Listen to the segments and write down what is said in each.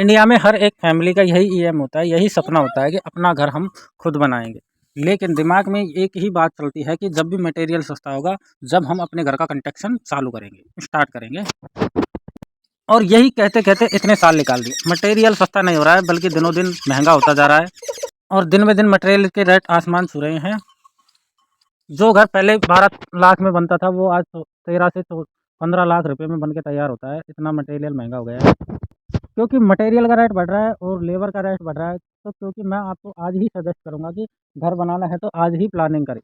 India में हर एक family का यही एम होता है, यही सपना होता है कि अपना घर हम खुद बनाएंगे। लेकिन दिमाग में एक ही बात चलती है कि जब भी मटेरियल सस्ता होगा, जब हम अपने घर का कंस्ट्रक्शन चालू करेंगे, स्टार्ट करेंगे। और यही कहते कहते इतने साल निकाल दिए, मटेरियल सस्ता नहीं हो रहा है बल्कि दिनों दिन महंगा होता जा रहा है। और दिन में दिन मटेरियल के रेट आसमान छू रहे हैं। जो घर पहले 12 लाख में बनता था वो आज 13 से 15 लाख रुपए में बन के तैयार होता है। इतना मटेरियल महंगा हो गया है, क्योंकि मटेरियल का रेट बढ़ रहा है और लेबर का रेट बढ़ रहा है। तो क्योंकि मैं आपको आज ही सजेस्ट करूंगा कि घर बनाना है तो आज ही प्लानिंग करें।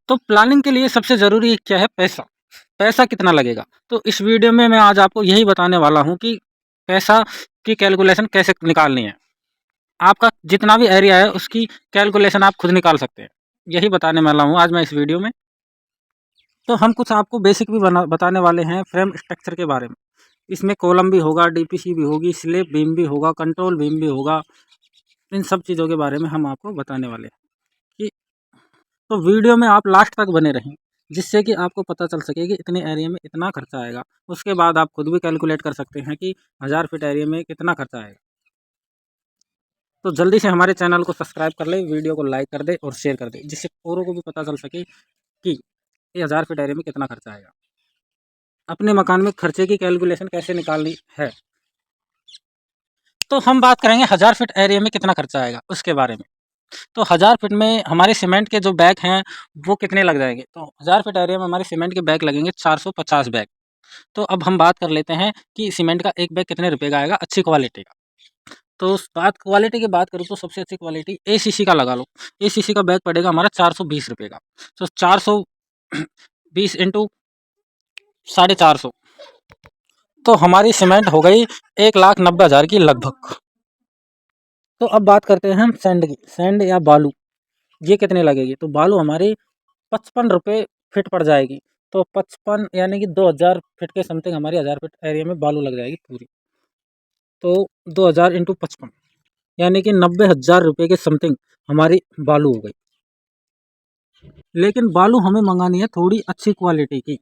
तो प्लानिंग के लिए सबसे ज़रूरी क्या है? पैसा। पैसा कितना लगेगा? तो इस वीडियो में मैं आज आपको यही बताने वाला हूँ कि पैसा की कैलकुलेशन कैसे निकालनी है। आपका जितना भी एरिया है उसकी कैलकुलेशन आप खुद निकाल सकते हैं, यही बताने वाला हूँ आज मैं इस वीडियो में। तो हम कुछ आपको बेसिक भी बताने वाले हैं फ्रेम स्ट्रक्चर के बारे में। इसमें कॉलम भी होगा, डीपीसी भी होगी, स्लैब बीम भी होगा, कंट्रोल बीम भी होगा। इन सब चीज़ों के बारे में हम आपको बताने वाले हैं कि तो वीडियो में आप लास्ट तक बने रहें, जिससे कि आपको पता चल सके कि इतने एरिया में इतना खर्चा आएगा। उसके बाद आप खुद भी कैलकुलेट कर सकते हैं कि 1000 फीट एरिया में कितना खर्चा आएगा। तो जल्दी से हमारे चैनल को सब्सक्राइब कर ले, वीडियो को लाइक कर दे और शेयर कर दे, जिससे औरों को भी पता चल सके कि ये 1000 फीट एरिया में कितना खर्चा आएगा। अपने मकान में खर्चे की कैलकुलेशन कैसे निकालनी है, तो हम बात करेंगे 1000 फीट एरिया में कितना खर्चा आएगा उसके बारे में। तो 1000 फीट में हमारे सीमेंट के जो बैग हैं वो कितने लग जाएंगे? तो 1000 फीट एरिया में हमारे सीमेंट के बैग लगेंगे 450 बैग। तो अब हम बात कर लेते हैं कि सीमेंट का एक बैग कितने रुपए का आएगा अच्छी क्वालिटी का। तो उस बात क्वालिटी की बात करूँ तो सबसे अच्छी क्वालिटी एसीसी का लगा लो। एसीसी का बैग पड़ेगा हमारा 420 रुपये का। तो 420 इंटू 450, तो हमारी सीमेंट हो गई 1,90,000 की लगभग। तो अब बात करते हैं हम सैंड की। सैंड या बालू ये कितने लगेगी? तो बालू हमारी 55 रुपये फिट पड़ जाएगी। तो 55 यानी कि 2000 फिट के समथिंग हमारी 1000 फिट एरिया में बालू लग जाएगी पूरी। तो 2000 इंटू 55 यानी कि 90,000 रुपये के समथिंग हमारी बालू हो गई। लेकिन बालू हमें मंगानी है थोड़ी अच्छी क्वालिटी की।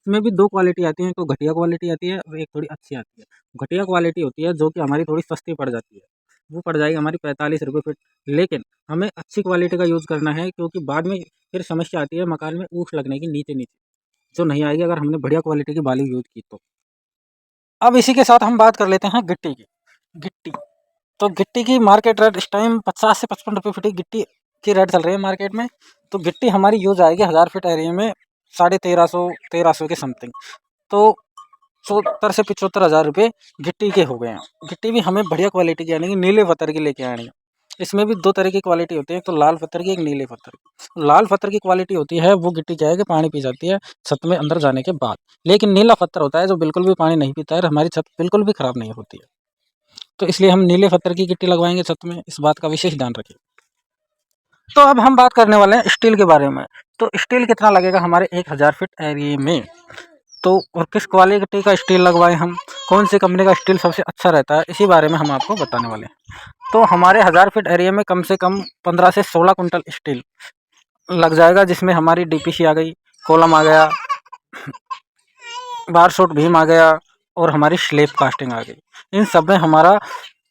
इसमें भी दो क्वालिटी आती है, तो घटिया क्वालिटी आती है और एक थोड़ी अच्छी आती है। घटिया क्वालिटी होती है जो कि हमारी थोड़ी सस्ती पड़ जाती है, वो पड़ जाएगी हमारी 45 रुपये फिट। लेकिन हमें अच्छी क्वालिटी का यूज़ करना है, क्योंकि बाद में फिर समस्या आती है मकान में ऊख लगने की नीचे नीचे, जो नहीं आएगी अगर हमने बढ़िया क्वालिटी की बालू यूज़ की तो। अब इसी के साथ हम बात कर लेते हैं गिट्टी की। गिट्टी, तो गिट्टी की मार्केट रेट इस टाइम 50 से 55 रुपये फीट गिट्टी की रेट चल रही है मार्केट में। तो गिट्टी हमारी यूज आएगी 1000 फीट एरिया में 1350 के समथिंग। तो 70 से 75 हज़ार रुपये गिट्टी के हो गए हैं। गिट्टी भी हमें बढ़िया क्वालिटी की आनी है, नीले पत्थर की लेके आनी है। इसमें भी दो तरह की क्वालिटी होती है, एक तो लाल पत्थर की, एक नीले पत्थर की। लाल पत्थर की क्वालिटी होती है वो गिट्टी क्या है कि पानी पी जाती है छत में अंदर जाने के बाद। लेकिन नीला पत्थर होता है जो बिल्कुल भी पानी नहीं पीता है, हमारी छत बिल्कुल भी खराब नहीं होती है। तो इसलिए हम नीले पत्थर की गिट्टी लगवाएंगे छत में, इस बात का विशेष ध्यान रखें। तो अब हम बात करने वाले हैं स्टील के बारे में। तो स्टील कितना लगेगा हमारे 1000 फीट एरिया में? तो और किस क्वालिटी का स्टील लगवाएं हम, कौन सी कंपनी का स्टील सबसे अच्छा रहता है, इसी बारे में हम आपको बताने वाले हैं। तो हमारे 1000 फीट एरिया में कम से कम 15 से 16 कुंटल स्टील लग जाएगा, जिसमें हमारी डीपीसी आ गई, कॉलम आ गया, बार शॉट भीम आ गया और हमारी स्लेब कास्टिंग आ गई। इन सब में हमारा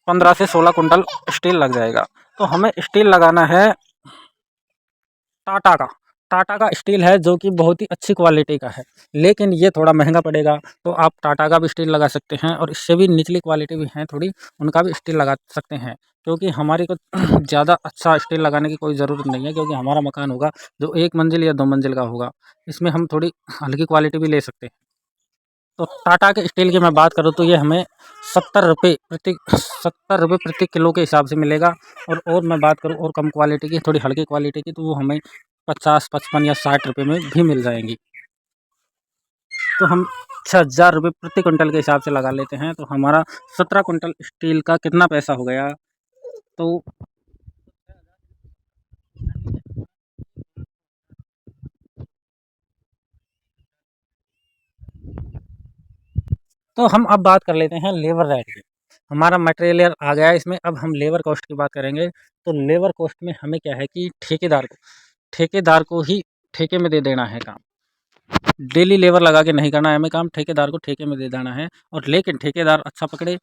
15 से 16 कुंटल स्टील लग जाएगा। तो हमें स्टील लगाना है टाटा का। टाटा का स्टील है जो कि बहुत ही अच्छी क्वालिटी का है, लेकिन ये थोड़ा महंगा पड़ेगा। तो आप टाटा का भी स्टील लगा सकते हैं, और इससे भी निचली क्वालिटी भी हैं थोड़ी, उनका भी स्टील लगा सकते हैं। क्योंकि हमारे को ज़्यादा अच्छा स्टील लगाने की कोई ज़रूरत नहीं है, क्योंकि हमारा मकान होगा जो 1 मंजिल या 2 मंजिल का होगा। इसमें हम थोड़ी हल्की क्वालिटी भी ले सकते हैं। तो टाटा के स्टील की मैं बात करूँ तो ये हमें 70 रुपये प्रति किलो के हिसाब से मिलेगा। और मैं बात करूँ और कम क्वालिटी की, थोड़ी हल्की क्वालिटी की, तो वो हमें 50, 55 या 60 रुपये में भी मिल जाएंगी। तो हम 6000 रुपये प्रति कुंटल के हिसाब से लगा लेते हैं। तो हमारा 17 कुंटल स्टील का कितना पैसा हो गया? तो हम अब बात कर लेते हैं लेबर रेट की। हमारा मटेरियल आ गया इसमें, अब हम लेबर कॉस्ट की बात करेंगे। तो लेबर कॉस्ट में हमें क्या है कि ठेकेदार को ही ठेके में दे देना है काम। डेली लेबर लगा के नहीं करना है हमें काम, ठेकेदार को ठेके में दे देना है। और लेकिन ठेकेदार अच्छा पकड़े,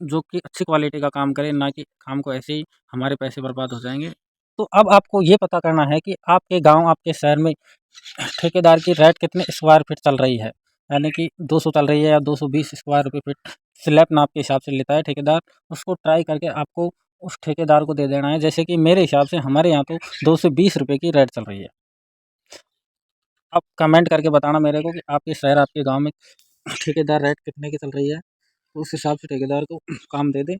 जो कि अच्छी क्वालिटी का काम करे, ना कि काम को ऐसे ही हमारे पैसे बर्बाद हो जाएँगे। तो अब आपको ये पता करना है कि आपके गाँव, आपके शहर में ठेकेदार की रेट कितने स्क्वायर फीट चल रही है, यानी कि 200 चल रही है या 220 स्क्वायर रुपये फीट स्लैब नाप के हिसाब से लेता है ठेकेदार। उसको ट्राई करके आपको उस ठेकेदार को दे देना है। जैसे कि मेरे हिसाब से हमारे यहाँ तो 220 रुपये की रेट चल रही है। आप कमेंट करके बताना मेरे को कि आपके शहर, आपके गाँव में ठेकेदार रेट कितने की चल रही है, तो उस हिसाब से ठेकेदार को काम दे दें।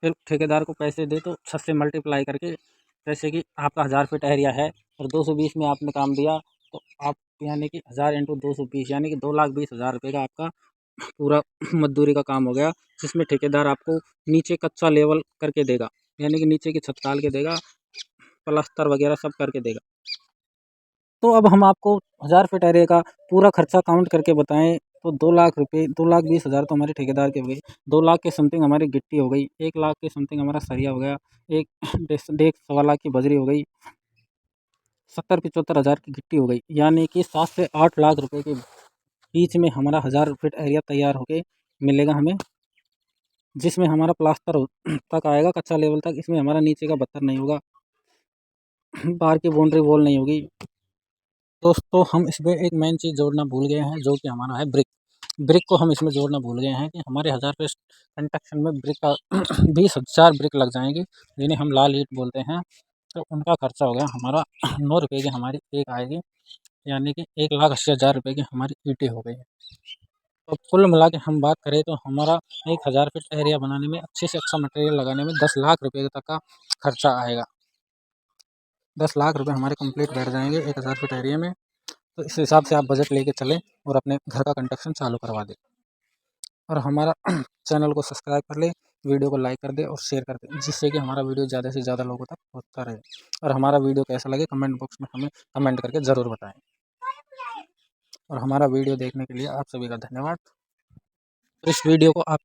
फिर ठेकेदार को पैसे दे तो 6 से मल्टीप्लाई करके, जैसे कि आपका 1000 फीट एरिया है और 220 में आपने काम दिया, तो आप यानी कि 1000 इंटू 220 यानी कि 2,20,000 रुपये का आपका पूरा मजदूरी का काम हो गया, जिसमें ठेकेदार आपको नीचे कच्चा लेवल करके देगा, यानी कि नीचे की छत डाल के देगा, प्लास्टर वगैरह सब करके देगा। तो अब हम आपको 1000 फीट एरिया का पूरा खर्चा काउंट करके बताएं तो 2 लाख रुपये, 2,20,000 तो हमारे ठेकेदार के हो गए। 2 लाख के समथिंग हमारी गिट्टी हो गई, 1 लाख के समथिंग हमारा सरिया हो गया, एक 1.5 सवा लाख की बजरी हो गई, 70-75 हज़ार की गिट्टी हो गई, यानी कि 7 से 8 लाख रुपए के बीच में हमारा 1000 फीट एरिया तैयार होके मिलेगा हमें, जिसमें हमारा प्लास्टर तक आएगा, कच्चा लेवल तक। इसमें हमारा नीचे का बत्तर नहीं होगा, बाहर की बाउंड्री वॉल नहीं होगी। दोस्तों, हम इसमें एक मेन चीज़ जोड़ना भूल गए हैं, जो कि हमारा है ब्रिक। ब्रिक को हम इसमें जोड़ना भूल गए हैं कि हमारे 1000 फीट कंस्ट्रक्शन में ब्रिक का 20,000 ब्रिक लग जाएंगी, जिन्हें हम लाल ईंट बोलते हैं। तो उनका खर्चा हो गया हमारा 9 रुपये की हमारी एक आएगी, यानी कि 1,80,000 रुपये की हमारी ईंटें हो गई। तो कुल मिला के हम बात करें तो हमारा 1000 फीट एरिया बनाने में, अच्छे से अच्छा मटेरियल लगाने में 10 लाख रुपये तक का खर्चा आएगा। 10 लाख रुपये हमारे कंप्लीट बैठ जाएंगे 1000 फीट एरिया में। तो इस हिसाब से आप बजट लेके चलें और अपने घर का कंस्ट्रक्शन चालू करवा दें। और हमारा चैनल को सब्सक्राइब कर लें, वीडियो को लाइक कर दें और शेयर कर दें, जिससे कि हमारा वीडियो ज़्यादा से ज़्यादा लोगों तक पहुँचता रहे। और हमारा वीडियो कैसा लगे कमेंट बॉक्स में हमें कमेंट करके ज़रूर बताएं। और हमारा वीडियो देखने के लिए आप सभी का धन्यवाद। तो इस वीडियो को आप